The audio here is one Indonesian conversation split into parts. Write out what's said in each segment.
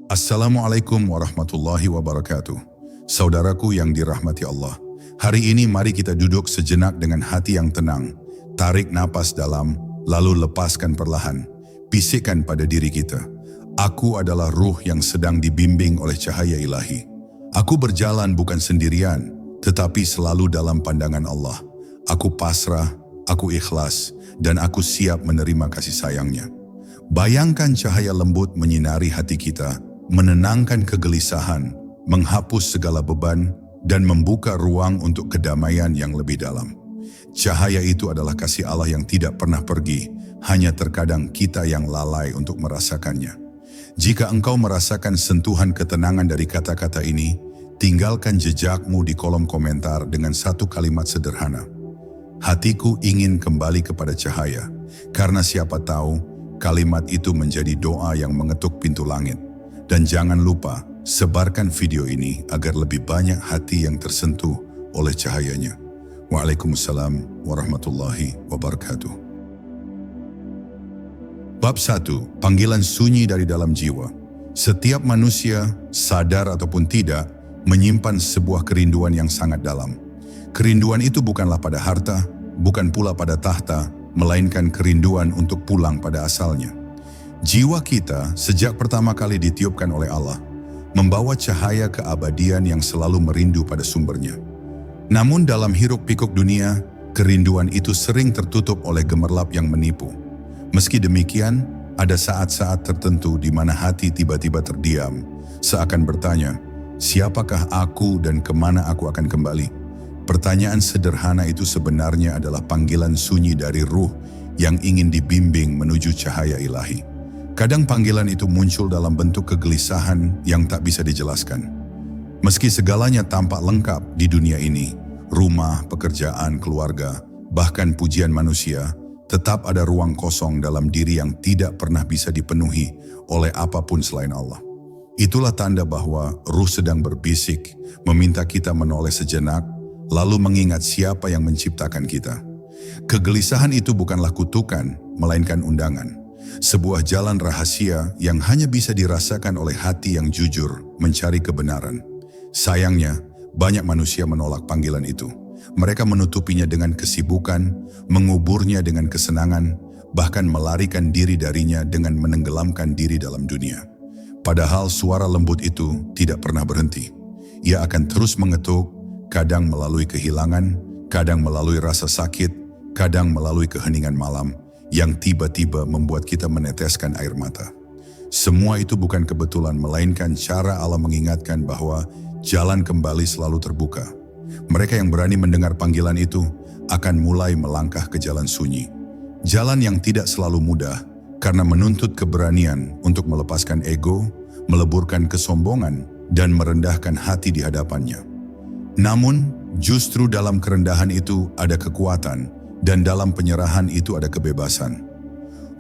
Assalamualaikum warahmatullahi wabarakatuh. Saudaraku yang dirahmati Allah, hari ini mari kita duduk sejenak dengan hati yang tenang. Tarik napas dalam, lalu lepaskan perlahan. Bisikkan pada diri kita, aku adalah ruh yang sedang dibimbing oleh cahaya ilahi. Aku berjalan bukan sendirian, tetapi selalu dalam pandangan Allah. Aku pasrah, aku ikhlas, dan aku siap menerima kasih sayangnya. Bayangkan cahaya lembut menyinari hati kita, menenangkan kegelisahan, menghapus segala beban, dan membuka ruang untuk kedamaian yang lebih dalam. Cahaya itu adalah kasih Allah yang tidak pernah pergi, hanya terkadang kita yang lalai untuk merasakannya. Jika engkau merasakan sentuhan ketenangan dari kata-kata ini, tinggalkan jejakmu di kolom komentar dengan satu kalimat sederhana. Hatiku ingin kembali kepada cahaya, karena siapa tahu kalimat itu menjadi doa yang mengetuk pintu langit. Dan jangan lupa, sebarkan video ini agar lebih banyak hati yang tersentuh oleh cahayanya. Waalaikumsalam warahmatullahi wabarakatuh. Bab 1. Panggilan sunyi dari dalam jiwa. Setiap manusia, sadar ataupun tidak, menyimpan sebuah kerinduan yang sangat dalam. Kerinduan itu bukanlah pada harta, bukan pula pada tahta, melainkan kerinduan untuk pulang pada asalnya. Jiwa kita sejak pertama kali ditiupkan oleh Allah, membawa cahaya keabadian yang selalu merindu pada sumbernya. Namun dalam hiruk-pikuk dunia, kerinduan itu sering tertutup oleh gemerlap yang menipu. Meski demikian, ada saat-saat tertentu di mana hati tiba-tiba terdiam, seakan bertanya, siapakah aku dan kemana aku akan kembali? Pertanyaan sederhana itu sebenarnya adalah panggilan sunyi dari ruh yang ingin dibimbing menuju cahaya ilahi. Kadang panggilan itu muncul dalam bentuk kegelisahan yang tak bisa dijelaskan. Meski segalanya tampak lengkap di dunia ini, rumah, pekerjaan, keluarga, bahkan pujian manusia, tetap ada ruang kosong dalam diri yang tidak pernah bisa dipenuhi oleh apapun selain Allah. Itulah tanda bahwa ruh sedang berbisik, meminta kita menoleh sejenak, lalu mengingat siapa yang menciptakan kita. Kegelisahan itu bukanlah kutukan, melainkan undangan. Sebuah jalan rahasia yang hanya bisa dirasakan oleh hati yang jujur mencari kebenaran. Sayangnya, banyak manusia menolak panggilan itu. Mereka menutupinya dengan kesibukan, menguburnya dengan kesenangan, bahkan melarikan diri darinya dengan menenggelamkan diri dalam dunia. Padahal suara lembut itu tidak pernah berhenti. Ia akan terus mengetuk, kadang melalui kehilangan, kadang melalui rasa sakit, kadang melalui keheningan malam, yang tiba-tiba membuat kita meneteskan air mata. Semua itu bukan kebetulan, melainkan cara Allah mengingatkan bahwa jalan kembali selalu terbuka. Mereka yang berani mendengar panggilan itu akan mulai melangkah ke jalan sunyi. Jalan yang tidak selalu mudah, karena menuntut keberanian untuk melepaskan ego, meleburkan kesombongan, dan merendahkan hati di hadapannya. Namun, justru dalam kerendahan itu ada kekuatan, dan dalam penyerahan itu ada kebebasan.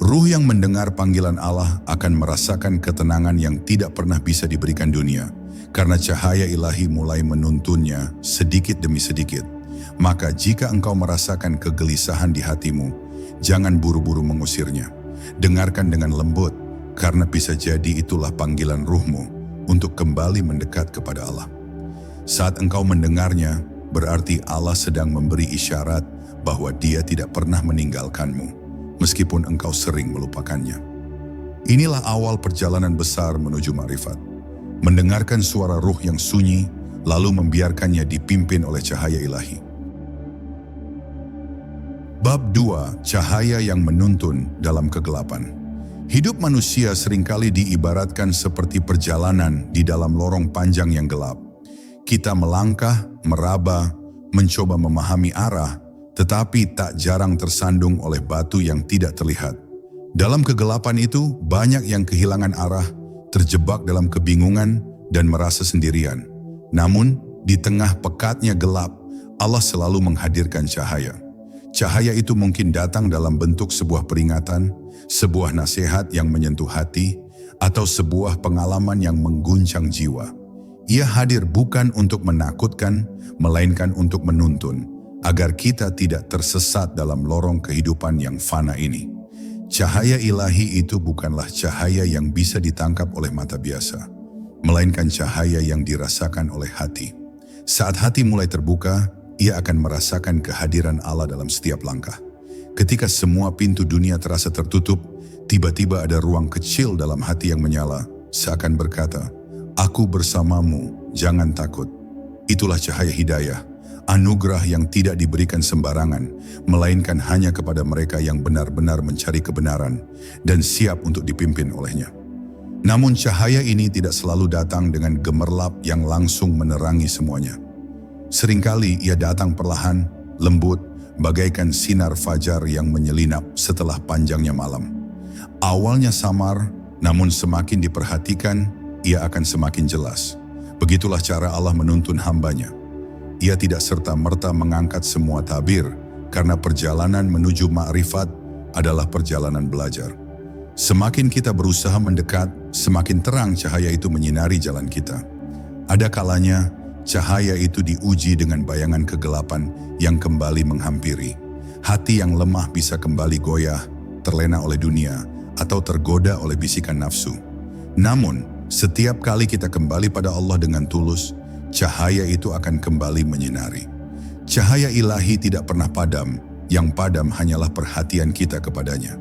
Ruh yang mendengar panggilan Allah akan merasakan ketenangan yang tidak pernah bisa diberikan dunia, karena cahaya ilahi mulai menuntunnya sedikit demi sedikit. Maka jika engkau merasakan kegelisahan di hatimu, jangan buru-buru mengusirnya. Dengarkan dengan lembut, karena bisa jadi itulah panggilan ruhmu untuk kembali mendekat kepada Allah. Saat engkau mendengarnya, berarti Allah sedang memberi isyarat bahwa Dia tidak pernah meninggalkanmu, meskipun engkau sering melupakannya. Inilah awal perjalanan besar menuju makrifat. Mendengarkan suara ruh yang sunyi, lalu membiarkannya dipimpin oleh cahaya ilahi. Bab 2. Cahaya yang menuntun dalam kegelapan. Hidup manusia seringkali diibaratkan seperti perjalanan di dalam lorong panjang yang gelap. Kita melangkah, meraba, mencoba memahami arah, tetapi tak jarang tersandung oleh batu yang tidak terlihat. Dalam kegelapan itu, banyak yang kehilangan arah, terjebak dalam kebingungan, dan merasa sendirian. Namun, di tengah pekatnya gelap, Allah selalu menghadirkan cahaya. Cahaya itu mungkin datang dalam bentuk sebuah peringatan, sebuah nasihat yang menyentuh hati, atau sebuah pengalaman yang mengguncang jiwa. Ia hadir bukan untuk menakutkan, melainkan untuk menuntun, agar kita tidak tersesat dalam lorong kehidupan yang fana ini. Cahaya ilahi itu bukanlah cahaya yang bisa ditangkap oleh mata biasa. melainkan cahaya yang dirasakan oleh hati. Saat hati mulai terbuka, ia akan merasakan kehadiran Allah dalam setiap langkah. Ketika semua pintu dunia terasa tertutup, tiba-tiba ada ruang kecil dalam hati yang menyala, seakan berkata, "Aku bersamamu, jangan takut." Itulah cahaya hidayah, anugerah yang tidak diberikan sembarangan, melainkan hanya kepada mereka yang benar-benar mencari kebenaran dan siap untuk dipimpin olehnya. Namun cahaya ini tidak selalu datang dengan gemerlap yang langsung menerangi semuanya. Seringkali ia datang perlahan, lembut, bagaikan sinar fajar yang menyelinap setelah panjangnya malam. Awalnya samar, namun semakin diperhatikan, ia akan semakin jelas. Begitulah cara Allah menuntun hambanya. Ia tidak serta-merta mengangkat semua tabir, karena perjalanan menuju ma'rifat adalah perjalanan belajar. Semakin kita berusaha mendekat, semakin terang cahaya itu menyinari jalan kita. Ada kalanya, cahaya itu diuji dengan bayangan kegelapan yang kembali menghampiri. Hati yang lemah bisa kembali goyah, terlena oleh dunia, atau tergoda oleh bisikan nafsu. Namun, setiap kali kita kembali pada Allah dengan tulus, cahaya itu akan kembali menyinari. Cahaya ilahi tidak pernah padam, yang padam hanyalah perhatian kita kepadanya.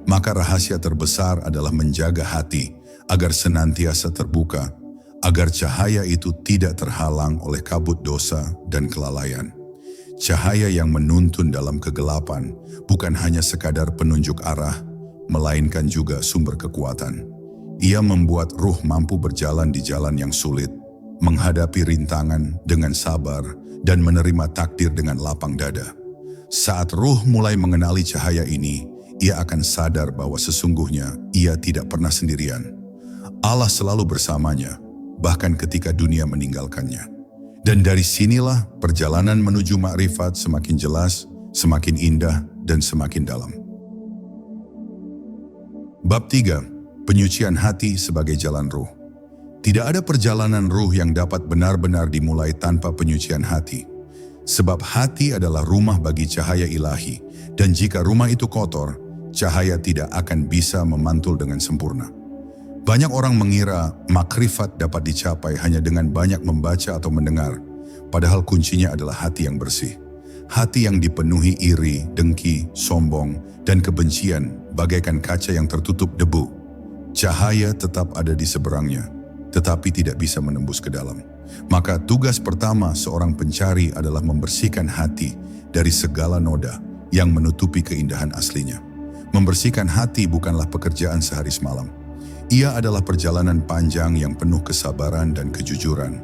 Maka rahasia terbesar adalah menjaga hati agar senantiasa terbuka, agar cahaya itu tidak terhalang oleh kabut dosa dan kelalaian. Cahaya yang menuntun dalam kegelapan bukan hanya sekadar penunjuk arah, melainkan juga sumber kekuatan. Ia membuat ruh mampu berjalan di jalan yang sulit, menghadapi rintangan dengan sabar, dan menerima takdir dengan lapang dada. Saat ruh mulai mengenali cahaya ini, ia akan sadar bahwa sesungguhnya ia tidak pernah sendirian. Allah selalu bersamanya, bahkan ketika dunia meninggalkannya. Dan dari sinilah perjalanan menuju makrifat semakin jelas, semakin indah, dan semakin dalam. Bab 3. Penyucian hati sebagai jalan ruh. Tidak ada perjalanan ruh yang dapat benar-benar dimulai tanpa penyucian hati. Sebab hati adalah rumah bagi cahaya ilahi, dan jika rumah itu kotor, cahaya tidak akan bisa memantul dengan sempurna. Banyak orang mengira makrifat dapat dicapai hanya dengan banyak membaca atau mendengar, padahal kuncinya adalah hati yang bersih. Hati yang dipenuhi iri, dengki, sombong, dan kebencian bagaikan kaca yang tertutup debu. Cahaya tetap ada di seberangnya, tetapi tidak bisa menembus ke dalam. Maka tugas pertama seorang pencari adalah membersihkan hati dari segala noda yang menutupi keindahan aslinya. Membersihkan hati bukanlah pekerjaan sehari semalam. Ia adalah perjalanan panjang yang penuh kesabaran dan kejujuran.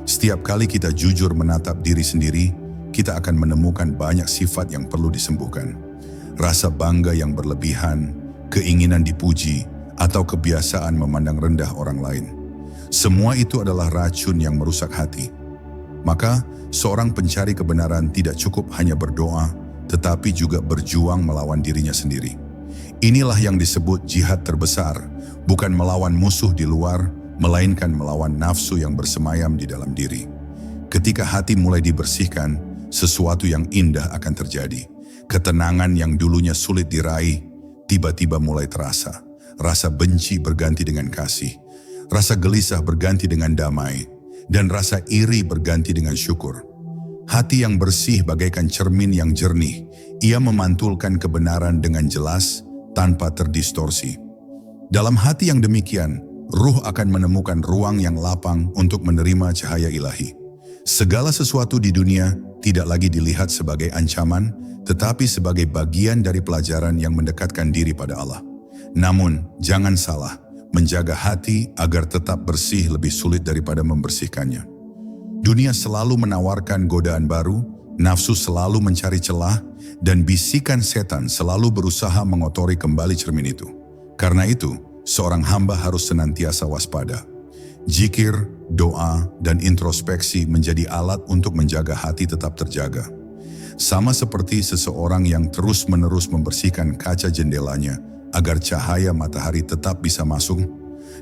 Setiap kali kita jujur menatap diri sendiri, kita akan menemukan banyak sifat yang perlu disembuhkan. Rasa bangga yang berlebihan, keinginan dipuji, atau kebiasaan memandang rendah orang lain. Semua itu adalah racun yang merusak hati. Maka, seorang pencari kebenaran tidak cukup hanya berdoa, tetapi juga berjuang melawan dirinya sendiri. Inilah yang disebut jihad terbesar, bukan melawan musuh di luar, melainkan melawan nafsu yang bersemayam di dalam diri. Ketika hati mulai dibersihkan, sesuatu yang indah akan terjadi. Ketenangan yang dulunya sulit diraih, tiba-tiba mulai terasa. Rasa benci berganti dengan kasih, rasa gelisah berganti dengan damai, dan rasa iri berganti dengan syukur. Hati yang bersih bagaikan cermin yang jernih, ia memantulkan kebenaran dengan jelas, tanpa terdistorsi. Dalam hati yang demikian, ruh akan menemukan ruang yang lapang untuk menerima cahaya ilahi. Segala sesuatu di dunia tidak lagi dilihat sebagai ancaman, tetapi sebagai bagian dari pelajaran yang mendekatkan diri pada Allah. Namun, jangan salah, menjaga hati agar tetap bersih lebih sulit daripada membersihkannya. Dunia selalu menawarkan godaan baru, nafsu selalu mencari celah, dan bisikan setan selalu berusaha mengotori kembali cermin itu. Karena itu, seorang hamba harus senantiasa waspada. Zikir, doa, dan introspeksi menjadi alat untuk menjaga hati tetap terjaga. Sama seperti seseorang yang terus-menerus membersihkan kaca jendelanya agar cahaya matahari tetap bisa masuk,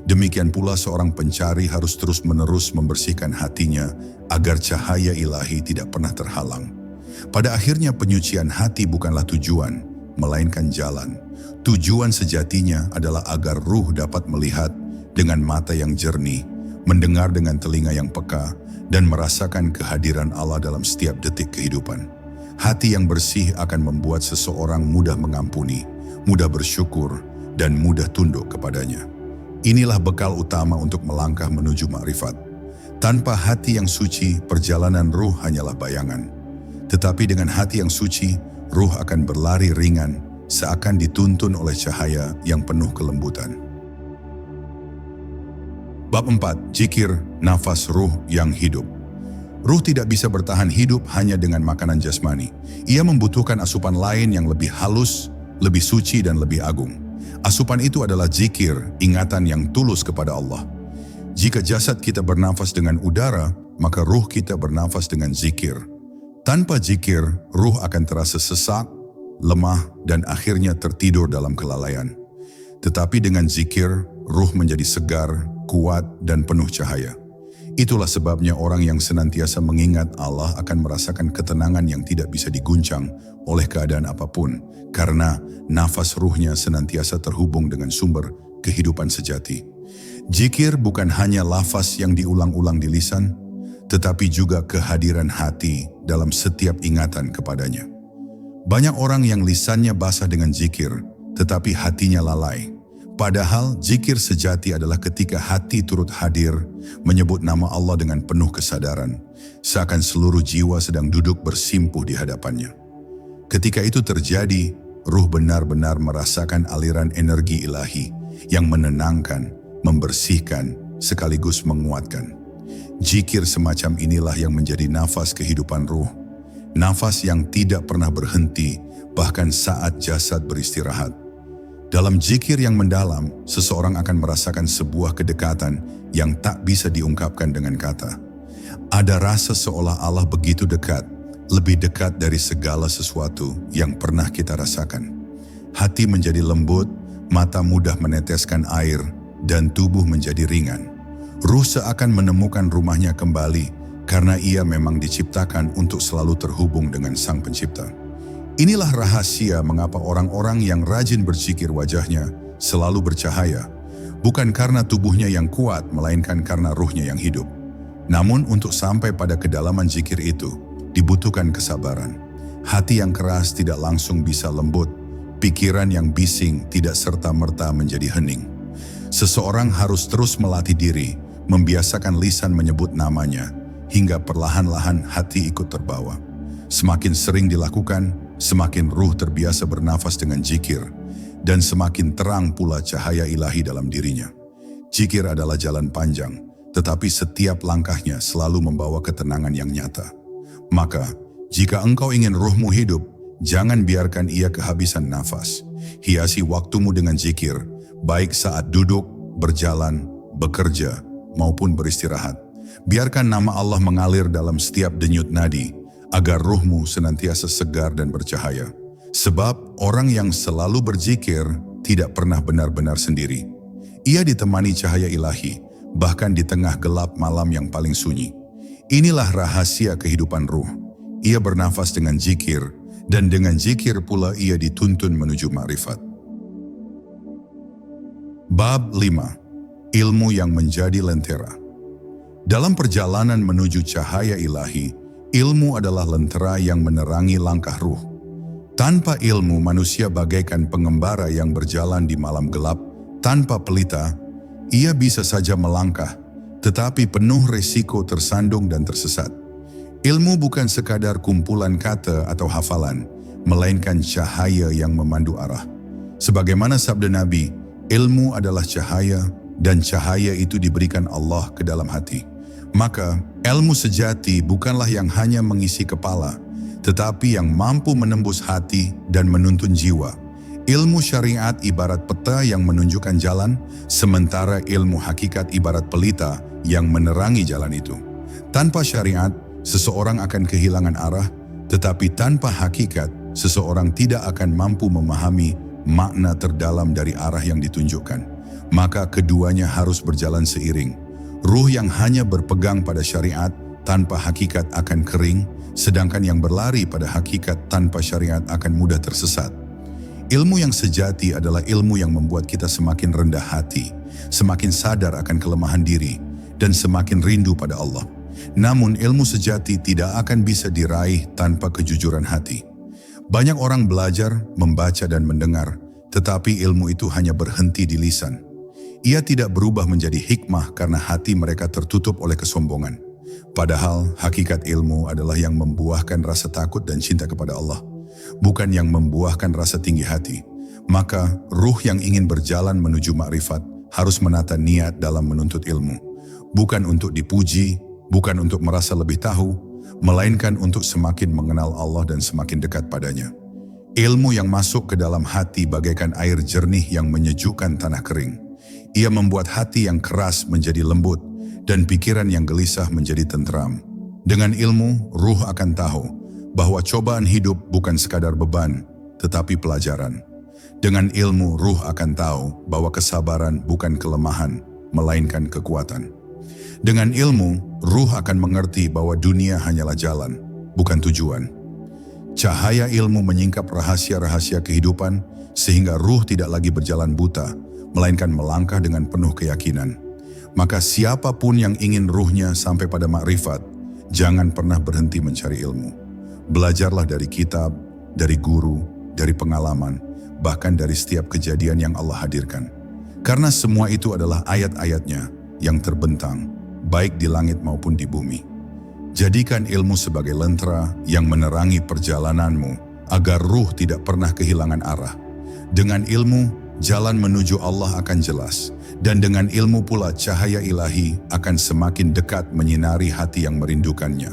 demikian pula seorang pencari harus terus-menerus membersihkan hatinya agar cahaya ilahi tidak pernah terhalang. Pada akhirnya penyucian hati bukanlah tujuan, melainkan jalan. Tujuan sejatinya adalah agar ruh dapat melihat dengan mata yang jernih, mendengar dengan telinga yang peka, dan merasakan kehadiran Allah dalam setiap detik kehidupan. Hati yang bersih akan membuat seseorang mudah mengampuni, mudah bersyukur, dan mudah tunduk kepadanya. Inilah bekal utama untuk melangkah menuju makrifat. Tanpa hati yang suci, perjalanan ruh hanyalah bayangan. Tetapi dengan hati yang suci, ruh akan berlari ringan, seakan dituntun oleh cahaya yang penuh kelembutan. Bab 4. Zikir, nafas ruh yang hidup. Ruh tidak bisa bertahan hidup hanya dengan makanan jasmani. Ia membutuhkan asupan lain yang lebih halus, lebih suci, dan lebih agung. Asupan itu adalah zikir, ingatan yang tulus kepada Allah. Jika jasad kita bernafas dengan udara, maka ruh kita bernafas dengan zikir. Tanpa zikir, ruh akan terasa sesak, lemah, dan akhirnya tertidur dalam kelalaian. Tetapi dengan zikir, ruh menjadi segar, kuat, dan penuh cahaya. Itulah sebabnya orang yang senantiasa mengingat Allah akan merasakan ketenangan yang tidak bisa diguncang oleh keadaan apapun, karena nafas ruhnya senantiasa terhubung dengan sumber kehidupan sejati. Zikir bukan hanya lafaz yang diulang-ulang di lisan, tetapi juga kehadiran hati dalam setiap ingatan kepadanya. Banyak orang yang lisannya basah dengan zikir, tetapi hatinya lalai. Padahal zikir sejati adalah ketika hati turut hadir, menyebut nama Allah dengan penuh kesadaran, seakan seluruh jiwa sedang duduk bersimpuh di hadapannya. Ketika itu terjadi, ruh benar-benar merasakan aliran energi ilahi yang menenangkan, membersihkan, sekaligus menguatkan. Zikir semacam inilah yang menjadi nafas kehidupan ruh, nafas yang tidak pernah berhenti bahkan saat jasad beristirahat. Dalam zikir yang mendalam, seseorang akan merasakan sebuah kedekatan yang tak bisa diungkapkan dengan kata. Ada rasa seolah Allah begitu dekat, lebih dekat dari segala sesuatu yang pernah kita rasakan. Hati menjadi lembut, mata mudah meneteskan air, dan tubuh menjadi ringan. Ruh seakan menemukan rumahnya kembali karena ia memang diciptakan untuk selalu terhubung dengan Sang Pencipta. Inilah rahasia mengapa orang-orang yang rajin berzikir wajahnya selalu bercahaya, bukan karena tubuhnya yang kuat, melainkan karena ruhnya yang hidup. Namun untuk sampai pada kedalaman zikir itu, dibutuhkan kesabaran. Hati yang keras tidak langsung bisa lembut, pikiran yang bising tidak serta-merta menjadi hening. Seseorang harus terus melatih diri, membiasakan lisan menyebut namanya, hingga perlahan-lahan hati ikut terbawa. Semakin sering dilakukan, semakin ruh terbiasa bernafas dengan zikir, dan semakin terang pula cahaya ilahi dalam dirinya. Zikir adalah jalan panjang, tetapi setiap langkahnya selalu membawa ketenangan yang nyata. Maka, jika engkau ingin ruhmu hidup, jangan biarkan ia kehabisan nafas. Hiasi waktumu dengan zikir, baik saat duduk, berjalan, bekerja, maupun beristirahat. Biarkan nama Allah mengalir dalam setiap denyut nadi, agar ruhmu senantiasa segar dan bercahaya. Sebab orang yang selalu berzikir tidak pernah benar-benar sendiri. Ia ditemani cahaya ilahi, bahkan di tengah gelap malam yang paling sunyi. Inilah rahasia kehidupan ruh. Ia bernafas dengan zikir, dan dengan zikir pula ia dituntun menuju makrifat. Bab 5. Ilmu yang menjadi lentera. Dalam perjalanan menuju cahaya ilahi, ilmu adalah lentera yang menerangi langkah ruh. Tanpa ilmu, manusia bagaikan pengembara yang berjalan di malam gelap. Tanpa pelita, ia bisa saja melangkah, tetapi penuh resiko tersandung dan tersesat. Ilmu bukan sekadar kumpulan kata atau hafalan, melainkan cahaya yang memandu arah. Sebagaimana sabda Nabi, ilmu adalah cahaya, dan cahaya itu diberikan Allah ke dalam hati. Maka, ilmu sejati bukanlah yang hanya mengisi kepala, tetapi yang mampu menembus hati dan menuntun jiwa. Ilmu syariat ibarat peta yang menunjukkan jalan, sementara ilmu hakikat ibarat pelita yang menerangi jalan itu. Tanpa syariat, seseorang akan kehilangan arah, tetapi tanpa hakikat, seseorang tidak akan mampu memahami makna terdalam dari arah yang ditunjukkan. Maka keduanya harus berjalan seiring. Ruh yang hanya berpegang pada syariat tanpa hakikat akan kering, sedangkan yang berlari pada hakikat tanpa syariat akan mudah tersesat. Ilmu yang sejati adalah ilmu yang membuat kita semakin rendah hati, semakin sadar akan kelemahan diri, dan semakin rindu pada Allah. Namun ilmu sejati tidak akan bisa diraih tanpa kejujuran hati. Banyak orang belajar, membaca dan mendengar, tetapi ilmu itu hanya berhenti di lisan. Ia tidak berubah menjadi hikmah karena hati mereka tertutup oleh kesombongan. Padahal hakikat ilmu adalah yang membuahkan rasa takut dan cinta kepada Allah, bukan yang membuahkan rasa tinggi hati. Maka ruh yang ingin berjalan menuju makrifat harus menata niat dalam menuntut ilmu. Bukan untuk dipuji, bukan untuk merasa lebih tahu, melainkan untuk semakin mengenal Allah dan semakin dekat padanya. Ilmu yang masuk ke dalam hati bagaikan air jernih yang menyejukkan tanah kering. Ia membuat hati yang keras menjadi lembut dan pikiran yang gelisah menjadi tentram. Dengan ilmu, ruh akan tahu bahwa cobaan hidup bukan sekadar beban, tetapi pelajaran. Dengan ilmu, ruh akan tahu bahwa kesabaran bukan kelemahan, melainkan kekuatan. Dengan ilmu, ruh akan mengerti bahwa dunia hanyalah jalan, bukan tujuan. Cahaya ilmu menyingkap rahasia-rahasia kehidupan sehingga ruh tidak lagi berjalan buta, melainkan melangkah dengan penuh keyakinan. Maka siapapun yang ingin ruhnya sampai pada makrifat, jangan pernah berhenti mencari ilmu. Belajarlah dari kitab, dari guru, dari pengalaman, bahkan dari setiap kejadian yang Allah hadirkan. Karena semua itu adalah ayat-ayatnya yang terbentang, baik di langit maupun di bumi. Jadikan ilmu sebagai lentera yang menerangi perjalananmu, agar ruh tidak pernah kehilangan arah. Dengan ilmu, jalan menuju Allah akan jelas, dan dengan ilmu pula cahaya ilahi akan semakin dekat menyinari hati yang merindukannya.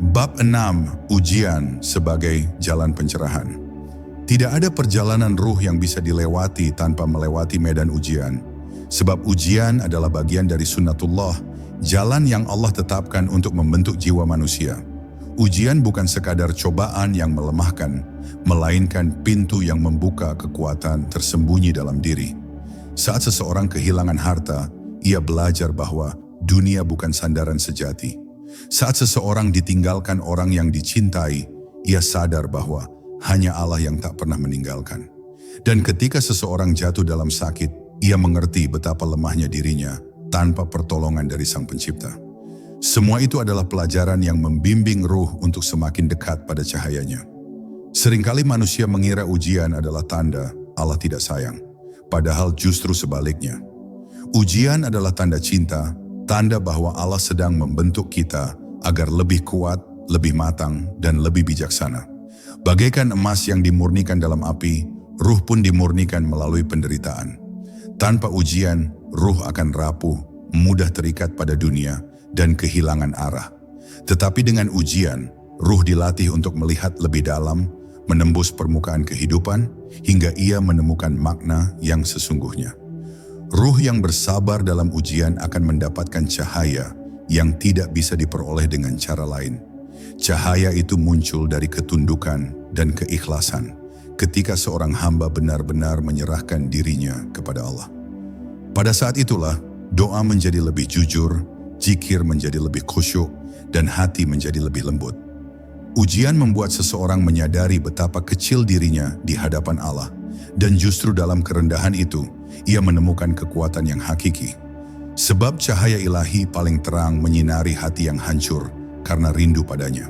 Bab 6. Ujian sebagai jalan pencerahan. Tidak ada perjalanan ruh yang bisa dilewati tanpa melewati medan ujian. Sebab ujian adalah bagian dari sunnatullah, jalan yang Allah tetapkan untuk membentuk jiwa manusia. Ujian bukan sekadar cobaan yang melemahkan, melainkan pintu yang membuka kekuatan tersembunyi dalam diri. Saat seseorang kehilangan harta, ia belajar bahwa dunia bukan sandaran sejati. Saat seseorang ditinggalkan orang yang dicintai, ia sadar bahwa hanya Allah yang tak pernah meninggalkan. Dan ketika seseorang jatuh dalam sakit, ia mengerti betapa lemahnya dirinya tanpa pertolongan dari Sang Pencipta. Semua itu adalah pelajaran yang membimbing ruh untuk semakin dekat pada cahayanya. Seringkali manusia mengira ujian adalah tanda Allah tidak sayang, padahal justru sebaliknya. Ujian adalah tanda cinta, tanda bahwa Allah sedang membentuk kita agar lebih kuat, lebih matang, dan lebih bijaksana. Bagaikan emas yang dimurnikan dalam api, ruh pun dimurnikan melalui penderitaan. Tanpa ujian, ruh akan rapuh, mudah terikat pada dunia, dan kehilangan arah. Tetapi dengan ujian, ruh dilatih untuk melihat lebih dalam, menembus permukaan kehidupan, hingga ia menemukan makna yang sesungguhnya. Ruh yang bersabar dalam ujian akan mendapatkan cahaya yang tidak bisa diperoleh dengan cara lain. Cahaya itu muncul dari ketundukan dan keikhlasan ketika seorang hamba benar-benar menyerahkan dirinya kepada Allah. Pada saat itulah, doa menjadi lebih jujur, zikir menjadi lebih khusyuk, dan hati menjadi lebih lembut. Ujian membuat seseorang menyadari betapa kecil dirinya di hadapan Allah, dan justru dalam kerendahan itu, ia menemukan kekuatan yang hakiki. Sebab cahaya ilahi paling terang menyinari hati yang hancur karena rindu padanya.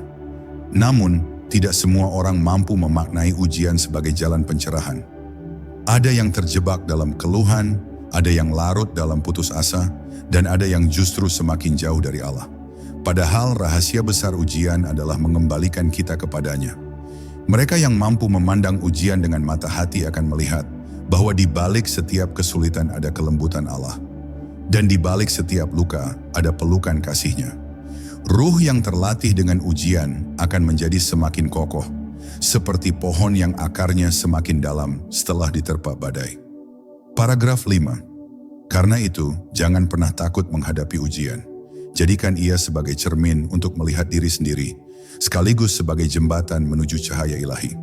Namun, tidak semua orang mampu memaknai ujian sebagai jalan pencerahan. Ada yang terjebak dalam keluhan, ada yang larut dalam putus asa, dan ada yang justru semakin jauh dari Allah. Padahal rahasia besar ujian adalah mengembalikan kita kepadanya. Mereka yang mampu memandang ujian dengan mata hati akan melihat bahwa di balik setiap kesulitan ada kelembutan Allah. Dan di balik setiap luka ada pelukan kasih-Nya. Ruh yang terlatih dengan ujian akan menjadi semakin kokoh, seperti pohon yang akarnya semakin dalam setelah diterpa badai. Paragraf 5. Karena itu, jangan pernah takut menghadapi ujian. Jadikan ia sebagai cermin untuk melihat diri sendiri, sekaligus sebagai jembatan menuju cahaya ilahi.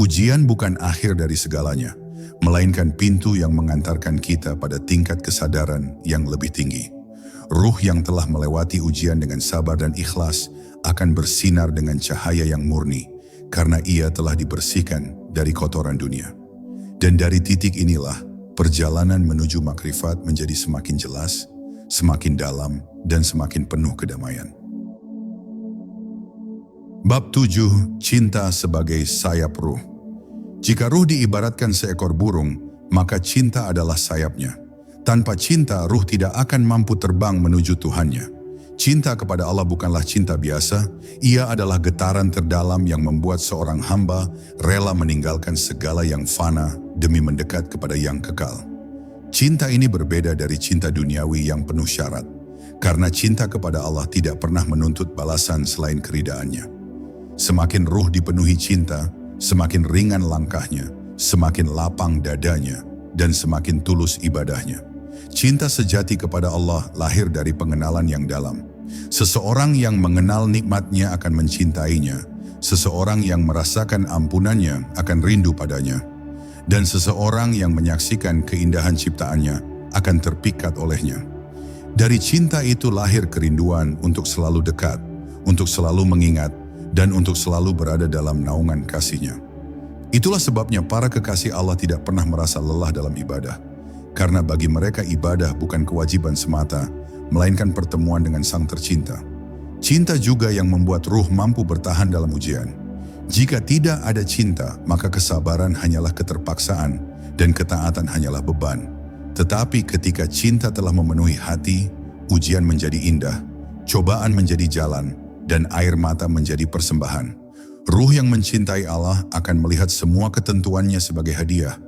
Ujian bukan akhir dari segalanya, melainkan pintu yang mengantarkan kita pada tingkat kesadaran yang lebih tinggi. Ruh yang telah melewati ujian dengan sabar dan ikhlas akan bersinar dengan cahaya yang murni, karena ia telah dibersihkan dari kotoran dunia. Dan dari titik inilah, perjalanan menuju makrifat menjadi semakin jelas, semakin dalam, dan semakin penuh kedamaian. Bab 7. Cinta sebagai sayap ruh. Jika ruh diibaratkan seekor burung, maka cinta adalah sayapnya. Tanpa cinta, ruh tidak akan mampu terbang menuju Tuhannya. Cinta kepada Allah bukanlah cinta biasa, ia adalah getaran terdalam yang membuat seorang hamba rela meninggalkan segala yang fana demi mendekat kepada yang kekal. Cinta ini berbeda dari cinta duniawi yang penuh syarat, karena cinta kepada Allah tidak pernah menuntut balasan selain keridaannya. Semakin ruh dipenuhi cinta, semakin ringan langkahnya, semakin lapang dadanya, dan semakin tulus ibadahnya. Cinta sejati kepada Allah lahir dari pengenalan yang dalam. Seseorang yang mengenal nikmatnya akan mencintainya. Seseorang yang merasakan ampunannya akan rindu padanya. Dan seseorang yang menyaksikan keindahan ciptaannya akan terpikat olehnya. Dari cinta itu lahir kerinduan untuk selalu dekat, untuk selalu mengingat, dan untuk selalu berada dalam naungan kasih-Nya. Itulah sebabnya para kekasih Allah tidak pernah merasa lelah dalam ibadah. Karena bagi mereka ibadah bukan kewajiban semata, melainkan pertemuan dengan Sang Tercinta. Cinta juga yang membuat ruh mampu bertahan dalam ujian. Jika tidak ada cinta, maka kesabaran hanyalah keterpaksaan dan ketaatan hanyalah beban. Tetapi ketika cinta telah memenuhi hati, ujian menjadi indah, cobaan menjadi jalan, dan air mata menjadi persembahan. Ruh yang mencintai Allah akan melihat semua ketentuannya sebagai hadiah,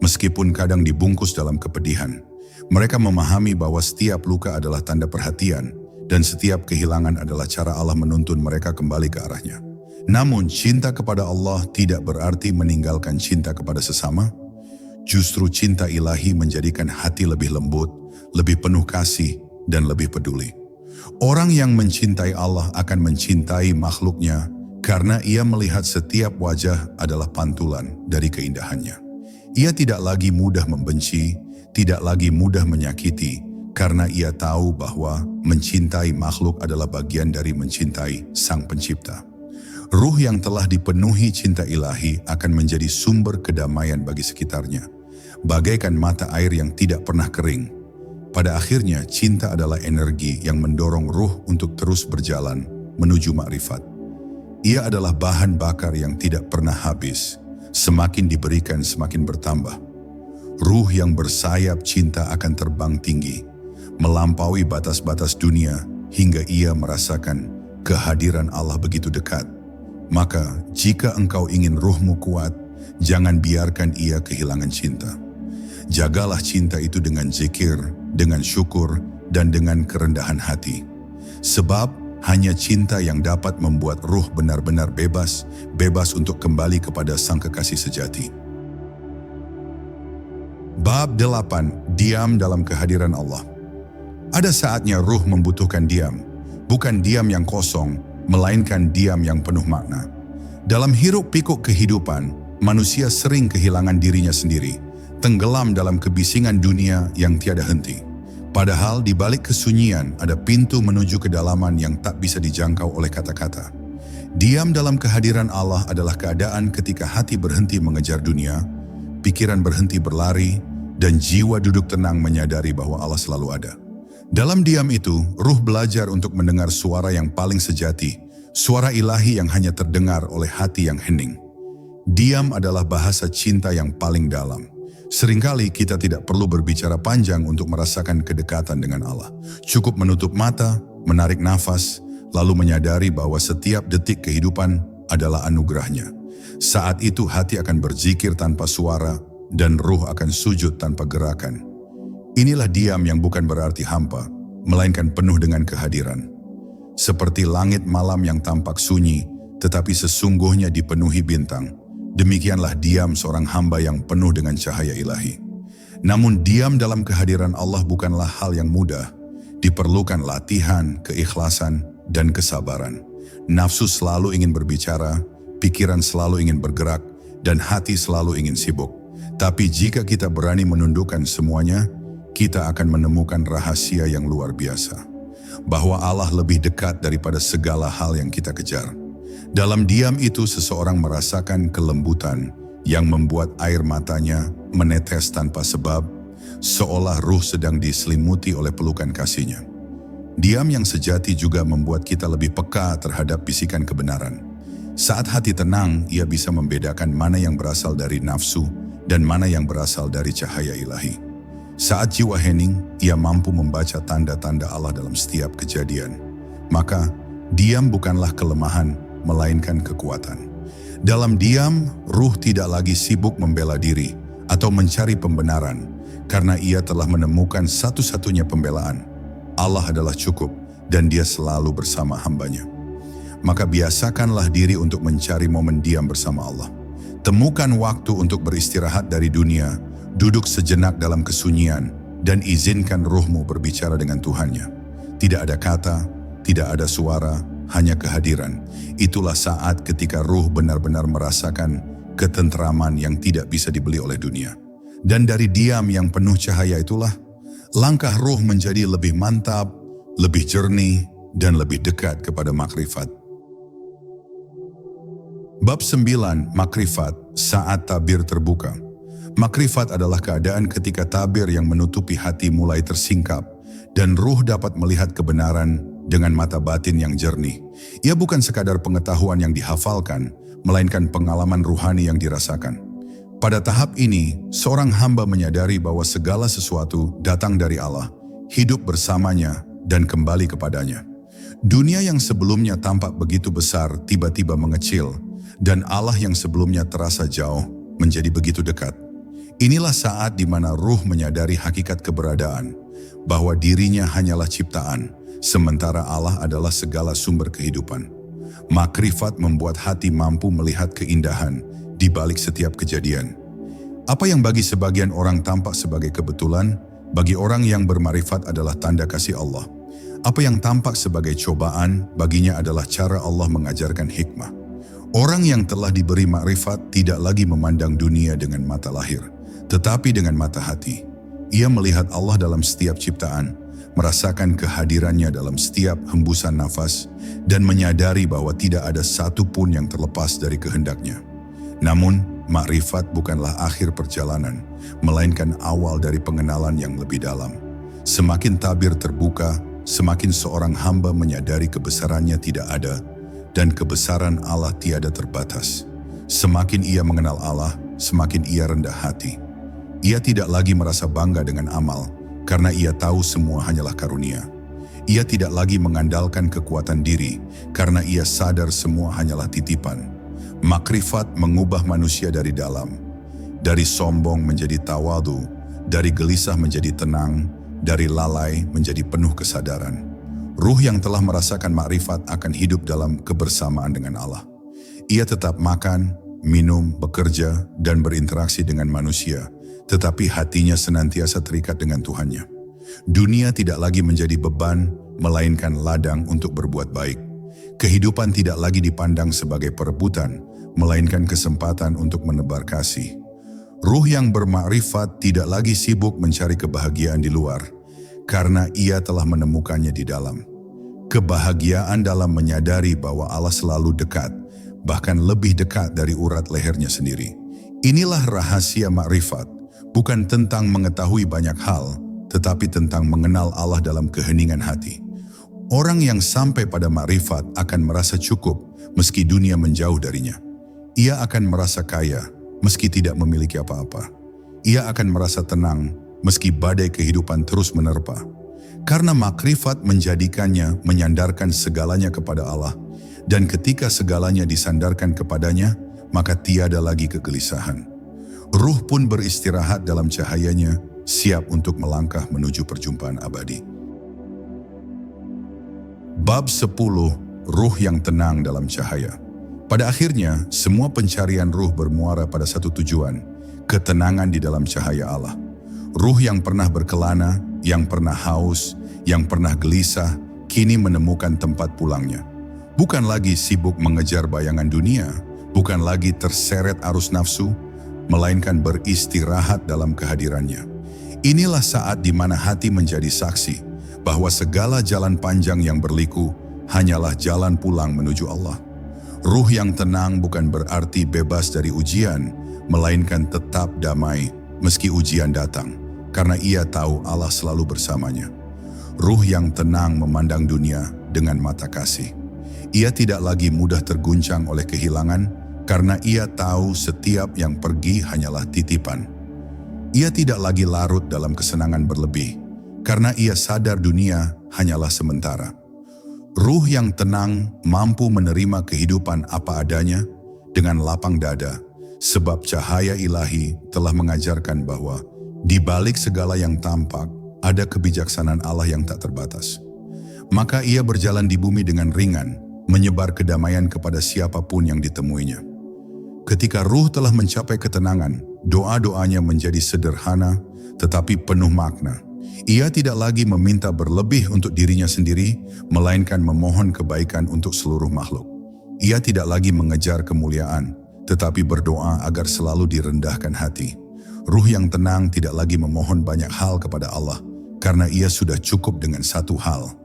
meskipun kadang dibungkus dalam kepedihan. Mereka memahami bahwa setiap luka adalah tanda perhatian, dan setiap kehilangan adalah cara Allah menuntun mereka kembali ke arahnya. Namun, cinta kepada Allah tidak berarti meninggalkan cinta kepada sesama. Justru cinta ilahi menjadikan hati lebih lembut, lebih penuh kasih, dan lebih peduli. Orang yang mencintai Allah akan mencintai makhluknya karena ia melihat setiap wajah adalah pantulan dari keindahannya. Ia tidak lagi mudah membenci, tidak lagi mudah menyakiti, karena ia tahu bahwa mencintai makhluk adalah bagian dari mencintai Sang Pencipta. Ruh yang telah dipenuhi cinta ilahi akan menjadi sumber kedamaian bagi sekitarnya, bagaikan mata air yang tidak pernah kering. Pada akhirnya, cinta adalah energi yang mendorong ruh untuk terus berjalan menuju makrifat. Ia adalah bahan bakar yang tidak pernah habis. Semakin diberikan, semakin bertambah. Ruh yang bersayap cinta akan terbang tinggi, melampaui batas-batas dunia hingga ia merasakan kehadiran Allah begitu dekat. Maka, jika engkau ingin ruhmu kuat, jangan biarkan ia kehilangan cinta. Jagalah cinta itu dengan zikir, dengan syukur, dan dengan kerendahan hati. Sebab, hanya cinta yang dapat membuat ruh benar-benar bebas untuk kembali kepada Sang Kekasih sejati. Bab 8. Diam dalam kehadiran Allah. Ada saatnya ruh membutuhkan diam, bukan diam yang kosong, melainkan diam yang penuh makna. Dalam hiruk-pikuk kehidupan, manusia sering kehilangan dirinya sendiri, tenggelam dalam kebisingan dunia yang tiada henti. Padahal di balik kesunyian ada pintu menuju kedalaman yang tak bisa dijangkau oleh kata-kata. Diam dalam kehadiran Allah adalah keadaan ketika hati berhenti mengejar dunia, pikiran berhenti berlari, dan jiwa duduk tenang menyadari bahwa Allah selalu ada. Dalam diam itu, ruh belajar untuk mendengar suara yang paling sejati, suara ilahi yang hanya terdengar oleh hati yang hening. Diam adalah bahasa cinta yang paling dalam. Seringkali kita tidak perlu berbicara panjang untuk merasakan kedekatan dengan Allah. Cukup menutup mata, menarik nafas, lalu menyadari bahwa setiap detik kehidupan adalah anugerahnya. Saat itu hati akan berzikir tanpa suara dan ruh akan sujud tanpa gerakan. Inilah diam yang bukan berarti hampa, melainkan penuh dengan kehadiran. Seperti langit malam yang tampak sunyi, tetapi sesungguhnya dipenuhi bintang. Demikianlah diam seorang hamba yang penuh dengan cahaya ilahi. Namun diam dalam kehadiran Allah bukanlah hal yang mudah. Diperlukan latihan, keikhlasan, dan kesabaran. Nafsu selalu ingin berbicara, pikiran selalu ingin bergerak, dan hati selalu ingin sibuk. Tapi jika kita berani menundukkan semuanya, kita akan menemukan rahasia yang luar biasa. Bahwa Allah lebih dekat daripada segala hal yang kita kejar. Dalam diam itu seseorang merasakan kelembutan, yang membuat air matanya menetes tanpa sebab, seolah ruh sedang diselimuti oleh pelukan kasihnya. Diam yang sejati juga membuat kita lebih peka terhadap bisikan kebenaran. Saat hati tenang, ia bisa membedakan mana yang berasal dari nafsu dan mana yang berasal dari cahaya ilahi. Saat jiwa hening, ia mampu membaca tanda-tanda Allah dalam setiap kejadian. Maka, diam bukanlah kelemahan, melainkan kekuatan. Dalam diam, ruh tidak lagi sibuk membela diri atau mencari pembenaran, karena ia telah menemukan satu-satunya pembelaan. Allah adalah cukup dan dia selalu bersama hambanya. Maka biasakanlah diri untuk mencari momen diam bersama Allah. Temukan waktu untuk beristirahat dari dunia, duduk sejenak dalam kesunyian, dan izinkan ruhmu berbicara dengan Tuhannya. Tidak ada kata, tidak ada suara, hanya kehadiran. Itulah saat ketika ruh benar-benar merasakan ketentraman yang tidak bisa dibeli oleh dunia. Dan dari diam yang penuh cahaya itulah, langkah ruh menjadi lebih mantap, lebih jernih, dan lebih dekat kepada makrifat. Bab 9, Makrifat, saat tabir terbuka. Makrifat adalah keadaan ketika tabir yang menutupi hati mulai tersingkap, dan ruh dapat melihat kebenaran dengan mata batin yang jernih. Ia bukan sekadar pengetahuan yang dihafalkan, melainkan pengalaman ruhani yang dirasakan. Pada tahap ini, seorang hamba menyadari bahwa segala sesuatu datang dari Allah, hidup bersamanya, dan kembali kepadanya. Dunia yang sebelumnya tampak begitu besar tiba-tiba mengecil, dan Allah yang sebelumnya terasa jauh menjadi begitu dekat. Inilah saat di mana ruh menyadari hakikat keberadaan, bahwa dirinya hanyalah ciptaan, sementara Allah adalah segala sumber kehidupan. Makrifat membuat hati mampu melihat keindahan di balik setiap kejadian. Apa yang bagi sebagian orang tampak sebagai kebetulan, bagi orang yang bermarifat adalah tanda kasih Allah. Apa yang tampak sebagai cobaan, baginya adalah cara Allah mengajarkan hikmah. Orang yang telah diberi makrifat tidak lagi memandang dunia dengan mata lahir, tetapi dengan mata hati. Ia melihat Allah dalam setiap ciptaan, merasakan kehadirannya dalam setiap hembusan nafas, dan menyadari bahwa tidak ada satu pun yang terlepas dari kehendaknya. Namun, makrifat bukanlah akhir perjalanan, melainkan awal dari pengenalan yang lebih dalam. Semakin tabir terbuka, semakin seorang hamba menyadari kebesarannya tidak ada, dan kebesaran Allah tiada terbatas. Semakin ia mengenal Allah, semakin ia rendah hati. Ia tidak lagi merasa bangga dengan amal, karena ia tahu semua hanyalah karunia. Ia tidak lagi mengandalkan kekuatan diri, karena ia sadar semua hanyalah titipan. Makrifat mengubah manusia dari dalam, dari sombong menjadi tawadu, dari gelisah menjadi tenang, dari lalai menjadi penuh kesadaran. Ruh yang telah merasakan makrifat akan hidup dalam kebersamaan dengan Allah. Ia tetap makan, minum, bekerja, dan berinteraksi dengan manusia, tetapi hatinya senantiasa terikat dengan Tuhannya. Dunia tidak lagi menjadi beban, melainkan ladang untuk berbuat baik. Kehidupan tidak lagi dipandang sebagai perebutan, melainkan kesempatan untuk menebar kasih. Ruh yang bermakrifat tidak lagi sibuk mencari kebahagiaan di luar, karena ia telah menemukannya di dalam. Kebahagiaan dalam menyadari bahwa Allah selalu dekat, bahkan lebih dekat dari urat lehernya sendiri. Inilah rahasia makrifat, bukan tentang mengetahui banyak hal, tetapi tentang mengenal Allah dalam keheningan hati. Orang yang sampai pada makrifat akan merasa cukup meski dunia menjauh darinya. Ia akan merasa kaya meski tidak memiliki apa-apa. Ia akan merasa tenang meski badai kehidupan terus menerpa. Karena makrifat menjadikannya menyandarkan segalanya kepada Allah, dan ketika segalanya disandarkan kepadanya, maka tiada lagi kegelisahan. Ruh pun beristirahat dalam cahayanya, siap untuk melangkah menuju perjumpaan abadi. Bab 10, Ruh yang tenang dalam cahaya. Pada akhirnya, semua pencarian ruh bermuara pada satu tujuan, ketenangan di dalam cahaya Allah. Ruh yang pernah berkelana, yang pernah haus, yang pernah gelisah, kini menemukan tempat pulangnya. Bukan lagi sibuk mengejar bayangan dunia, bukan lagi terseret arus nafsu, melainkan beristirahat dalam kehadirannya. Inilah saat di mana hati menjadi saksi bahwa segala jalan panjang yang berliku hanyalah jalan pulang menuju Allah. Ruh yang tenang bukan berarti bebas dari ujian, melainkan tetap damai meski ujian datang, karena ia tahu Allah selalu bersamanya. Ruh yang tenang memandang dunia dengan mata kasih. Ia tidak lagi mudah terguncang oleh kehilangan, karena ia tahu setiap yang pergi hanyalah titipan. Ia tidak lagi larut dalam kesenangan berlebih, karena ia sadar dunia hanyalah sementara. Ruh yang tenang mampu menerima kehidupan apa adanya dengan lapang dada, sebab cahaya ilahi telah mengajarkan bahwa di balik segala yang tampak ada kebijaksanaan Allah yang tak terbatas. Maka ia berjalan di bumi dengan ringan, menyebar kedamaian kepada siapapun yang ditemuinya. Ketika ruh telah mencapai ketenangan, doa-doanya menjadi sederhana tetapi penuh makna. Ia tidak lagi meminta berlebih untuk dirinya sendiri, melainkan memohon kebaikan untuk seluruh makhluk. Ia tidak lagi mengejar kemuliaan, tetapi berdoa agar selalu direndahkan hati. Ruh yang tenang tidak lagi memohon banyak hal kepada Allah, karena ia sudah cukup dengan satu hal,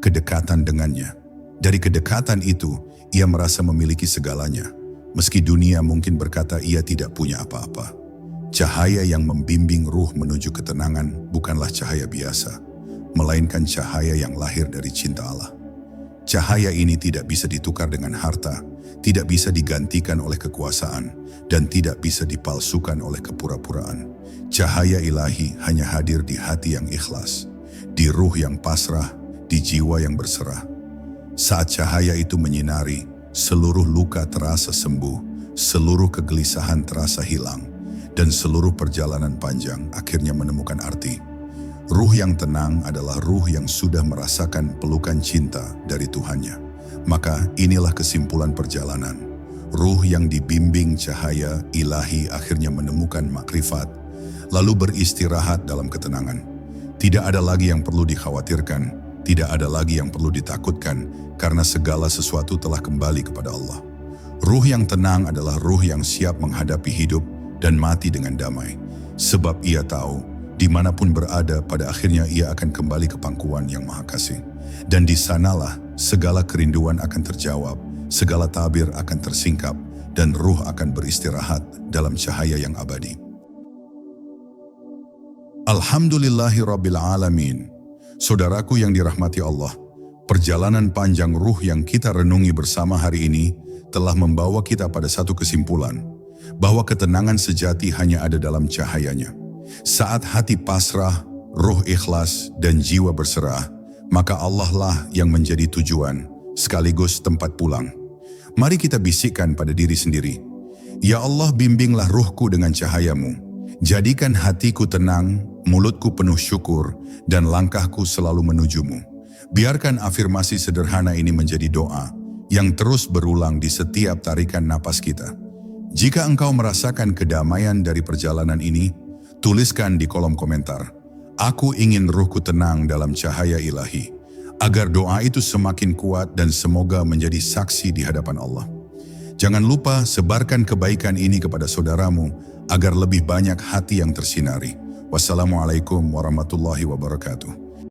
kedekatan dengannya. Dari kedekatan itu, ia merasa memiliki segalanya, meski dunia mungkin berkata ia tidak punya apa-apa. Cahaya yang membimbing ruh menuju ketenangan bukanlah cahaya biasa, melainkan cahaya yang lahir dari cinta Allah. Cahaya ini tidak bisa ditukar dengan harta, tidak bisa digantikan oleh kekuasaan, dan tidak bisa dipalsukan oleh kepura-puraan. Cahaya ilahi hanya hadir di hati yang ikhlas, di ruh yang pasrah, di jiwa yang berserah. Saat cahaya itu menyinari, seluruh luka terasa sembuh, seluruh kegelisahan terasa hilang, dan seluruh perjalanan panjang akhirnya menemukan arti. Ruh yang tenang adalah ruh yang sudah merasakan pelukan cinta dari Tuhannya. Maka inilah kesimpulan perjalanan. Ruh yang dibimbing cahaya ilahi akhirnya menemukan makrifat, lalu beristirahat dalam ketenangan. Tidak ada lagi yang perlu dikhawatirkan, tidak ada lagi yang perlu ditakutkan, karena segala sesuatu telah kembali kepada Allah. Ruh yang tenang adalah ruh yang siap menghadapi hidup dan mati dengan damai, sebab ia tahu dimanapun berada pada akhirnya ia akan kembali ke pangkuan yang Maha Kasih. Dan di sanalah segala kerinduan akan terjawab, segala tabir akan tersingkap, dan ruh akan beristirahat dalam cahaya yang abadi. Alhamdulillahi Rabbil Alamin. Saudaraku yang dirahmati Allah, perjalanan panjang ruh yang kita renungi bersama hari ini telah membawa kita pada satu kesimpulan, bahwa ketenangan sejati hanya ada dalam cahayanya. Saat hati pasrah, ruh ikhlas, dan jiwa berserah, maka Allah lah yang menjadi tujuan, sekaligus tempat pulang. Mari kita bisikkan pada diri sendiri, Ya Allah, bimbinglah ruhku dengan cahayamu. Jadikan hatiku tenang, mulutku penuh syukur, dan langkahku selalu menujumu. Biarkan afirmasi sederhana ini menjadi doa yang terus berulang di setiap tarikan napas kita. Jika engkau merasakan kedamaian dari perjalanan ini, tuliskan di kolom komentar, "Aku ingin ruhku tenang dalam cahaya ilahi," agar doa itu semakin kuat dan semoga menjadi saksi di hadapan Allah. Jangan lupa sebarkan kebaikan ini kepada saudaramu, agar lebih banyak hati yang tersinari. Wassalamualaikum warahmatullahi wabarakatuh.